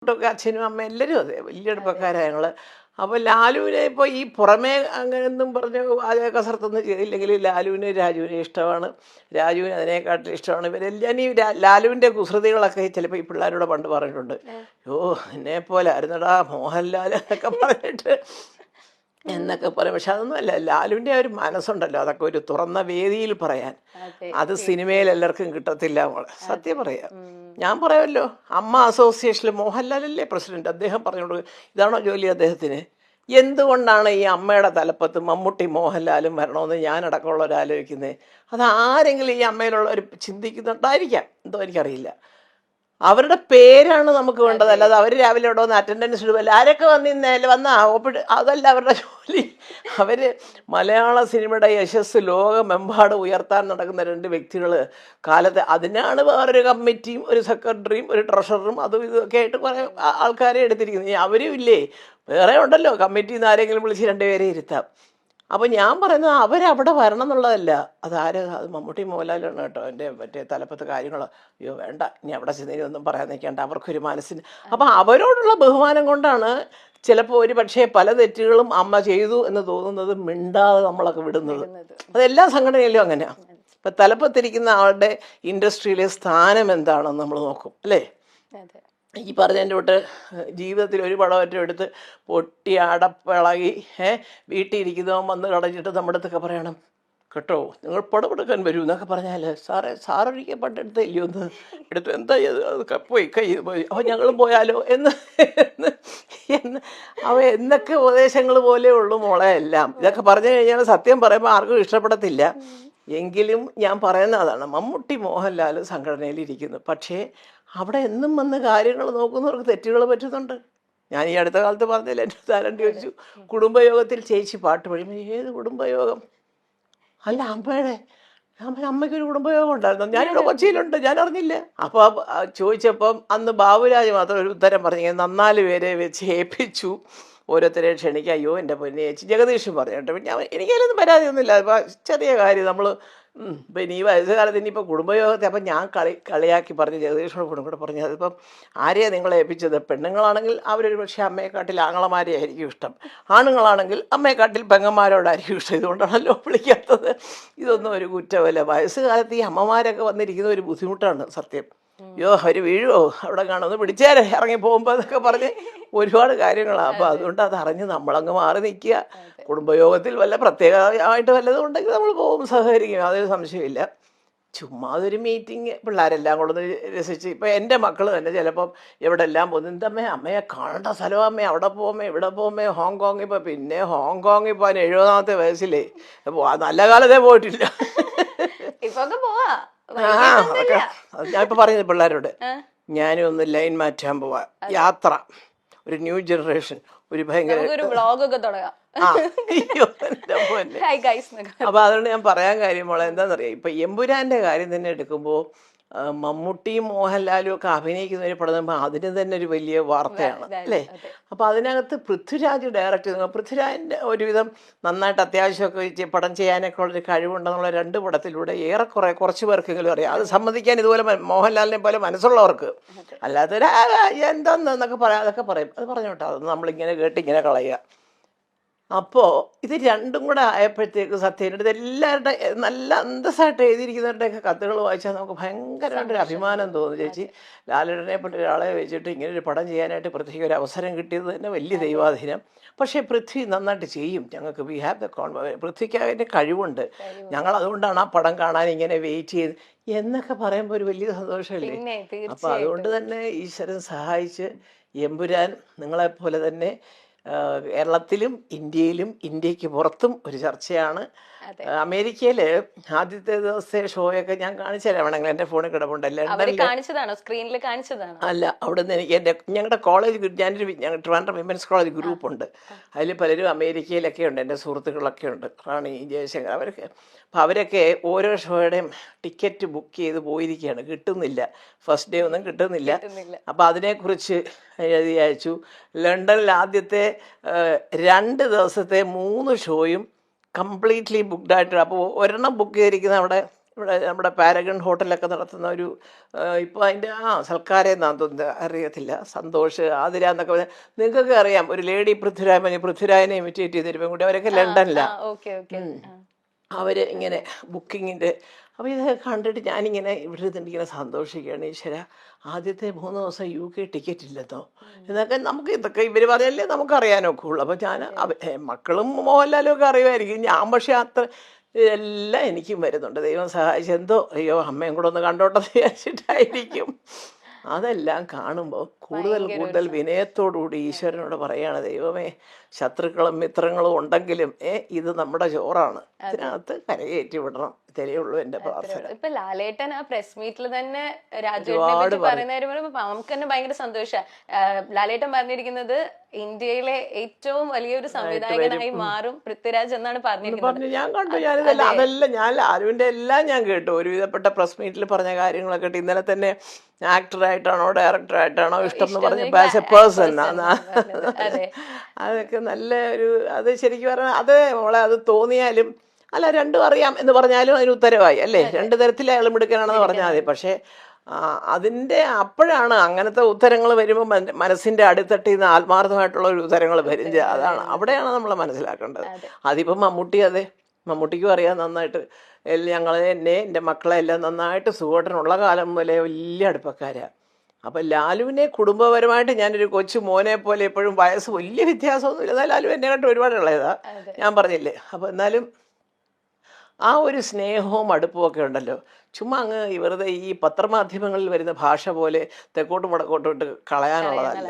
ൊക്കെ അച്ഛനും അമ്മ എല്ലാവരും അതെ വലിയ അടുപ്പക്കാരാണ് ഞങ്ങൾ. അപ്പോൾ ലാലുവിനെ ഇപ്പോൾ ഈ പുറമേ അങ്ങനെയൊന്നും പറഞ്ഞ് പാചക കസർത്തൊന്നും ചെയ്തില്ലെങ്കിൽ ലാലുവിന് രാജുവിനെ ഇഷ്ടമാണ്, രാജുവിന് അതിനെക്കാട്ടിലും ഇഷ്ടമാണ്. ഇവരെല്ലാം ഈ ലാലുവിൻ്റെ കുസൃതികളൊക്കെ ചിലപ്പോൾ ഈ പിള്ളേരോട് പണ്ട് പറഞ്ഞിട്ടുണ്ട്. എന്നെ പോലെ ആയിരുന്നടാ മോഹൻലാൽ എന്നൊക്കെ പറഞ്ഞിട്ട് എന്നൊക്കെ പറയും. പക്ഷെ അതൊന്നും അല്ല, ലാലുവിൻ്റെ ഒരു മനസ്സുണ്ടല്ലോ, അതൊക്കെ ഒരു തുറന്ന വേദിയിൽ പറയാൻ, അത് സിനിമയിൽ എല്ലാവർക്കും കിട്ടത്തില്ല മോളെ, സത്യം പറയാം. ഞാൻ പറയാമല്ലോ, അമ്മ അസോസിയേഷനിൽ മോഹൻലാലല്ലേ പ്രസിഡന്റ്, അദ്ദേഹം പറഞ്ഞോളൂ ഇതാണോ ജോലി അദ്ദേഹത്തിന്? എന്തുകൊണ്ടാണ് ഈ അമ്മയുടെ തലപ്പത്ത് മമ്മൂട്ടി മോഹൻലാലും വരണമെന്ന് ഞാനടക്കമുള്ളവർ ആലോചിക്കുന്നത്? അത് ആരെങ്കിലും ഈ അമ്മയിലുള്ളവർ ചിന്തിക്കുന്നുണ്ടായിരിക്കാം, എന്തോ എനിക്കറിയില്ല. അവരുടെ പേരാണ് നമുക്ക് വേണ്ടത്, അല്ലാതെ അവർ രാവിലെ ഇവിടെ വന്ന് അറ്റൻഡൻസ് ഇടുമല്ലോ, ആരൊക്കെ വന്ന ഒപ്പിട്ട് അതല്ല അവരുടെ ജോലി. അവർ മലയാള സിനിമയുടെ യശസ് ലോകമെമ്പാടും ഉയർത്താൻ നടക്കുന്ന രണ്ട് വ്യക്തികൾ കാലത്ത്, അതിനാണ് വേറൊരു കമ്മിറ്റിയും ഒരു സെക്രട്ടറിയും ഒരു ട്രഷററും അതും ഇതൊക്കെ ആയിട്ട് കുറേ ആൾക്കാരെ എടുത്തിരിക്കുന്നത്. അവരും ഇല്ലേ, വേറെ ഉണ്ടല്ലോ, കമ്മിറ്റിയിൽ നിന്ന് ആരെങ്കിലും വിളിച്ച് രണ്ടുപേരെ ഇരുത്താം. അപ്പോൾ ഞാൻ പറയുന്നത് അവരവിടെ വരണം എന്നുള്ളതല്ല, അത് മമ്മൂട്ടി മോഹൻലാലാണ് കേട്ടോ എൻ്റെ മറ്റേ തലപ്പത്ത് കാര്യങ്ങൾ. അയ്യോ വേണ്ട, ഇനി അവിടെ ചെന്നൊന്നും പറയാൻ നിൽക്കേണ്ട, അവർക്കൊരു മനസ്സിന്. അപ്പം അവരോടുള്ള ബഹുമാനം കൊണ്ടാണ് ചിലപ്പോൾ ഒരു പക്ഷേ പല തെറ്റുകളും അമ്മ ചെയ്തു എന്ന് തോന്നുന്നത് മിണ്ടാതെ നമ്മളൊക്കെ വിടുന്നത്. അതെല്ലാ സംഘടനയിലും അങ്ങനെയാണ്. ഇപ്പം തലപ്പത്തിരിക്കുന്ന ആളുടെ ഇൻഡസ്ട്രിയിലെ സ്ഥാനം എന്താണെന്ന് നമ്മൾ നോക്കും അല്ലേ. ഈ പറഞ്ഞതിൻ്റെ തൊട്ട് ജീവിതത്തിൽ ഒരു പടമറ്റം എടുത്ത് പൊട്ടി അടപ്പിളകി വീട്ടിൽ ഇരിക്കുന്നവൻ വന്ന് കടഞ്ഞിട്ട് നമ്മുടെ അടുത്തൊക്കെ പറയണം കേട്ടോ, നിങ്ങൾ പടമെടുക്കാൻ വരൂ എന്നൊക്കെ പറഞ്ഞാൽ, സാറൊരിക്കൽ പണ്ടെടുത്തില്ലയോ ഒന്ന് എടുത്ത് എന്താ അത് പോയി പോയി അപ്പോൾ ഞങ്ങളും പോയാലോ എന്ന് അവ എന്നൊക്കെ ഉപദേശങ്ങൾ പോലെ ഉള്ളു മോളെ എല്ലാം. ഇതൊക്കെ പറഞ്ഞു കഴിഞ്ഞാൽ സത്യം പറയുമ്പോൾ ആർക്കും ഇഷ്ടപ്പെടത്തില്ല. എങ്കിലും ഞാൻ പറയുന്ന അതാണ്, മമ്മൂട്ടി മോഹൻലാൽ സംഘടനയിലിരിക്കുന്നു, പക്ഷേ അവിടെ എന്നും വന്ന് കാര്യങ്ങൾ നോക്കുന്നവർക്ക് തെറ്റുകൾ പറ്റുന്നുണ്ട്. ഞാൻ ഈ അടുത്ത കാലത്ത് പറഞ്ഞില്ല, എൻ്റെ താരണ്ടി ചോദിച്ചു കുടുംബയോഗത്തിൽ ചേച്ചി പാട്ട് പാടും. ഏത് കുടുംബയോഗം? അല്ല അമ്മയ്ക്കൊരു കുടുംബയോഗം ഉണ്ടായിരുന്നു, ഞാനിവിടെ കൊച്ചിയിലുണ്ട്, ഞാൻ അറിഞ്ഞില്ല. അപ്പോൾ ചോദിച്ചപ്പം അന്ന് ബാബുരാജ് മാത്രം ഒരു ഉത്തരം പറഞ്ഞു, 4 പേരെ വെച്ച് ഏൽപ്പിച്ചു ഓരോരുത്തരെ ക്ഷണിക്കുക. അയ്യോ എൻ്റെ പൊന്നെ ചേച്ചി, ജഗദീഷും പറഞ്ഞു കേട്ടോ. എനിക്കതിലൊന്നും പരാതിയൊന്നുമില്ല. അപ്പോൾ ചെറിയ കാര്യം നമ്മൾ പിന്നെ ഈ വയസ്സുകാലത്ത് ഇനിയിപ്പോൾ കുടുംബയോഗത്തെ അപ്പം ഞാൻ കളിയാക്കി പറഞ്ഞ് ജഗദീഷിനോട് കൂടെ പറഞ്ഞു, അതിപ്പം ആരെയാണ് നിങ്ങളെ ഏൽപ്പിച്ചത്? പെണ്ണുങ്ങളാണെങ്കിൽ അവരൊരു പക്ഷേ അമ്മയെക്കാട്ടിൽ ആങ്ങളമാരെ ആയിരിക്കും ഇഷ്ടം, ആണുങ്ങളാണെങ്കിൽ അമ്മയെക്കാട്ടിൽ പെങ്ങന്മാരോടായിരിക്കും ഇഷ്ടം. ഇതുകൊണ്ടാണല്ലോ വിളിക്കാത്തത്. ഇതൊന്നും ഒരു കുറ്റമല്ല. വയസ്സുകാലത്ത് ഈ അമ്മമാരൊക്കെ വന്നിരിക്കുന്ന ഒരു ബുദ്ധിമുട്ടാണ് സത്യം. അയ്യോ അവർ വീഴുമോ അവിടെ കാണുമെന്ന് പിടിച്ചേരെ ഇറങ്ങി പോകുമ്പോൾ എന്നൊക്കെ പറഞ്ഞ് ഒരുപാട് കാര്യങ്ങളാണ്. അപ്പോൾ അതുകൊണ്ട് അതറിഞ്ഞ് നമ്മളങ്ങ് മാറി നിൽക്കുക. കുടുംബയോഗത്തിൽ വല്ല പ്രത്യേകമായിട്ട് വല്ലതും ഉണ്ടെങ്കിൽ നമ്മൾ പോകും, സഹകരിക്കും, അതൊരു സംശയമില്ല. ചുമ്മാ അതൊരു മീറ്റിംഗ് പിള്ളേരെല്ലാം കൊണ്ടൊന്ന് രസിച്ച്. ഇപ്പോൾ എൻ്റെ മക്കൾ തന്നെ ചിലപ്പം എവിടെ എല്ലാം പോകുന്നു, എന്തമ്മേ അമ്മയെ കാണേണ്ട സ്ഥലം അമ്മേ, അവിടെ പോകുമ്പേ ഇവിടെ പോകുമ്പേ ഹോങ്കോങ്ങിൽ ഇപ്പോൾ, പിന്നെ ഹോങ്കോങ്ങിൽ പോകാൻ 70ാമത്തെ വയസ്സിലേ നല്ല കാലത്തേ പോയിട്ടില്ല. ഞാനിപ്പോൾ പറയുന്നത് പിള്ളേരോട്, ഞാനും ഒന്ന് ലൈൻ മാറ്റാൻ പോവാ, യാത്ര, ഒരു ന്യൂ ജനറേഷൻ, ഒരു ഭയങ്കര അപ്പൊ അതുകൊണ്ട് ഞാൻ പറയാൻ കാര്യം മോളെ എന്താണെന്നറിയാം, ഇപ്പൊ എമ്പുരാന്റെ കാര്യം തന്നെ എടുക്കുമ്പോൾ മമ്മൂട്ടിയും മോഹൻലാലും ഒക്കെ അഭിനയിക്കുന്ന ഒരു പടം അതിന് തന്നെ ഒരു വലിയ വാർത്തയാണ് അല്ലേ. അപ്പോൾ അതിനകത്ത് പൃഥ്വിരാജ് ഡയറക്റ്റ് ചെയ്തു. പൃഥ്വിരാജിൻ്റെ ഒരുവിധം നന്നായിട്ട് അത്യാവശ്യമൊക്കെ പടം ചെയ്യാനൊക്കെ ഉള്ളൊരു കഴിവുണ്ടെന്നുള്ള 2 പടത്തിലൂടെ ഏറെക്കുറെ കുറച്ച് പേർക്കെങ്കിലും അറിയാം. അത് സമ്മതിക്കാൻ ഇതുപോലെ മോഹൻലാലിനെ പോലെ മനസ്സുള്ളവർക്ക്, അല്ലാത്തൊരു എന്താന്നൊക്കെ പറയാം, അതൊക്കെ പറയും, അത് പറഞ്ഞോട്ടെ, അതൊന്നും നമ്മളിങ്ങനെ കേട്ടിങ്ങനെ കളയുക. അപ്പോൾ ഇത് രണ്ടും കൂടെ ആയപ്പോഴത്തേക്ക് സത്യം ഇതെല്ലാവരുടെ നല്ല അന്തസ്സായിട്ട് എഴുതിയിരിക്കുന്നവരുടെയൊക്കെ കത്തുകൾ വായിച്ചാൽ നമുക്ക് ഭയങ്കരമായിട്ടൊരു അഭിമാനം തോന്നും. ചേച്ചി ലാലേട്ടനെ പോലെ ഒരാളെ വെച്ചിട്ട് ഇങ്ങനൊരു പടം ചെയ്യാനായിട്ട് പൃഥ്വിക്ക് ഒരു അവസരം കിട്ടിയത് തന്നെ വലിയ ദൈവാധീനം. പക്ഷേ പൃഥ്വി നന്നായിട്ട് ചെയ്യും, ഞങ്ങൾക്ക് വി ഹാവ് ദ പൃഥ്വിക്ക് അതിൻ്റെ കഴിവുണ്ട്, ഞങ്ങൾ അതുകൊണ്ടാണ് ആ പടം കാണാൻ ഇങ്ങനെ വെയിറ്റ് ചെയ്ത് എന്നൊക്കെ പറയുമ്പോൾ ഒരു വലിയ സന്തോഷമല്ലേ. അപ്പോൾ അതുകൊണ്ട് തന്നെ ഈശ്വരൻ സഹായിച്ച് എമ്പുരാൻ നിങ്ങളെപ്പോലെ തന്നെ കേരളത്തിലും ഇന്ത്യയിലും ഇന്ത്യക്ക് പുറത്തും ഒരു ചർച്ചയാണ്. അമേരിക്കയിൽ ആദ്യത്തെ ദിവസത്തെ ഷോയൊക്കെ ഞാൻ കാണിച്ചുതരാം വേണമെങ്കിൽ, എൻ്റെ ഫോണിൽ കിടപ്പുണ്ടല്ലോ. അല്ല, അവിടെ നിന്ന് എനിക്ക് ഞങ്ങളുടെ കോളേജ്, ഞങ്ങളുടെ ട്രിവാൻഡ്രം വിമൻസ് കോളേജ് ഗ്രൂപ്പുണ്ട്, അതിൽ പലരും അമേരിക്കയിലൊക്കെ ഉണ്ട്, എൻ്റെ സുഹൃത്തുക്കളൊക്കെ ഉണ്ട്, റാണി ജയശങ്കർ, അവരൊക്കെ. അപ്പോൾ അവരൊക്കെ ഓരോ ഷോയുടെയും ടിക്കറ്റ് ബുക്ക് ചെയ്ത് പോയിരിക്കുകയാണ്, കിട്ടുന്നില്ല, ഫസ്റ്റ് ഡേ ഒന്നും കിട്ടുന്നില്ല. അപ്പോൾ അതിനെക്കുറിച്ച് എഴുതി അയച്ചു. ലണ്ടനിൽ ആദ്യത്തെ 2 ദിവസത്തെ 3 ഷോയും കംപ്ലീറ്റ്ലി ബുക്ക്ഡ് ആയിട്ട്. അപ്പോൾ ഒരെണ്ണം ബുക്ക് ചെയ്തിരിക്കുന്ന അവിടെ ഇവിടെ നമ്മുടെ പാരഗൺ ഹോട്ടലൊക്കെ നടത്തുന്ന ഒരു ഇപ്പോൾ അതിൻ്റെ സൽക്കാരം എന്നാന്ന് തോന്നുന്നത്, അറിയത്തില്ല, സന്തോഷ് ആതിര എന്നൊക്കെ പറഞ്ഞാൽ നിങ്ങൾക്കൊക്കെ അറിയാം. ഒരു ലേഡി പൃഥ്വിരാജിനെ ഇമിറ്റേറ്റ് ചെയ്തൊരു പെൺകുട്ടി, അവരൊക്കെ ലണ്ടനിലാണ്. Okay okay. അവർ ഇങ്ങനെ ബുക്കിങ്ങിൻ്റെ. അപ്പോൾ ഇതൊക്കെ കണ്ടിട്ട് ഞാനിങ്ങനെ ഇവിടെ ഇരുന്നിട്ട് ഇങ്ങനെ സന്തോഷിക്കുകയാണ്. ഈശ്വര, ആദ്യത്തെ 3 ദിവസം UK ടിക്കറ്റ് ഇല്ലെന്നോ എന്നൊക്കെ നമുക്ക് ഇതൊക്കെ ഇവർ പറഞ്ഞല്ലേ നമുക്കറിയാനൊക്കെ ഉള്ളൂ. അപ്പോൾ ഞാൻ മക്കളും മോഹൻലാലും ഒക്കെ അറിയുമായിരിക്കും, ഞാൻ പക്ഷേ അത്ര ഇതെല്ലാം എനിക്കും വരുന്നുണ്ട്. ദൈവം സഹായിച്ചെന്തോ, അയ്യോ അമ്മയും കൂടെ ഒന്ന് കണ്ടോട്ടെന്ന് വിചാരിച്ചിട്ടായിരിക്കും. അതെല്ലാം കാണുമ്പോൾ കൂടുതൽ വിനയത്തോടുകൂടി ഈശ്വരനോട് പറയാണ്, ദൈവമേ, ശത്രുക്കളും മിത്രങ്ങളും ഉണ്ടെങ്കിലും ഇത് നമ്മുടെ ചോറാണ്, ഇതിനകത്ത് കരകയറ്റി വിടണം. ഇതേ ഉള്ളൂ എൻ്റെ പ്രാർത്ഥന. ഇപ്പൊ ലാലേട്ടൻ ആ പ്രസ് മീറ്റിൽ തന്നെ രാജുവിനെ പറ്റി പറയുന്നവരും നമുക്ക് തന്നെ ഭയങ്കര സന്തോഷമാണ്. ലാലേട്ടൻ പറഞ്ഞിരിക്കുന്നത് ഇന്ത്യയിലെ ഏറ്റവും വലിയൊരു സംവിധായകനായി മാറും പൃഥ്വിരാജ് എന്നാണ് പറഞ്ഞിരിക്കുന്നത്. ഞാൻ കണ്ടു, അതെല്ലാം ഞാൻ ലാലുവിൻ്റെ എല്ലാം ഞാൻ കേട്ടു. ഒരുവിധപ്പെട്ട പ്രസ് മീറ്റിൽ പറഞ്ഞ കാര്യങ്ങളൊക്കെ കേട്ടു. ഇന്നലെ തന്നെ ആക്ടറായിട്ടാണോ ഡയറക്ടറായിട്ടാണോ ഇഷ്ടം എന്ന് പറഞ്ഞപ്പോൾ ആസ് എ പേഴ്സൺ അതൊക്കെ നല്ല ഒരു, അത് ശരിക്കും പറഞ്ഞാൽ അത് മോളെ അത് തോന്നിയാലും അല്ല, രണ്ടും അറിയാം എന്ന് പറഞ്ഞാലും അതിന് ഉത്തരവായി അല്ലേ. 2 തരത്തിൽ അയാൾ മിടുക്കനാണെന്ന് പറഞ്ഞാൽ മതി. പക്ഷേ അതിൻ്റെ അപ്പോഴാണ് അങ്ങനത്തെ ഉത്തരങ്ങൾ വരുമ്പോൾ മനസ്സിൻ്റെ അടിത്തട്ടിൽ നിന്ന് ആത്മാർത്ഥമായിട്ടുള്ള ഒരു ഉത്തരങ്ങൾ വരും. അതാണ്, അവിടെയാണ് നമ്മൾ മനസ്സിലാക്കേണ്ടത്. അതിപ്പം മമ്മൂട്ടിക്കും അറിയാം നന്നായിട്ട്. എൻ്റെ മക്കളെ എല്ലാം നന്നായിട്ട് സുഖമായിട്ടുള്ള കാലം മുതലേ വലിയ അടുപ്പക്കാരാണ്. അപ്പം ലാലുവിനെ കുടുംബപരമായിട്ട് ഞാനൊരു കൊച്ചു മോനെ പോലെ എപ്പോഴും വയസ്സ് വലിയ വ്യത്യാസമൊന്നുമില്ല. എന്നാൽ ലാലു എന്നെ കണ്ട് ഒരുപാട് ഉള്ളതാണ്, ഞാൻ പറഞ്ഞില്ലേ. അപ്പോൾ എന്നാലും ആ ഒരു സ്നേഹവും അടുപ്പവും ഒക്കെ ഉണ്ടല്ലോ. ചുമ്മാ അങ്ങ് വെറുതെ ഈ പത്രമാധ്യമങ്ങളിൽ വരുന്ന ഭാഷ പോലെ തെക്കോട്ടും വടക്കോട്ടും ഇട്ട് കളയാനുള്ളതല്ല.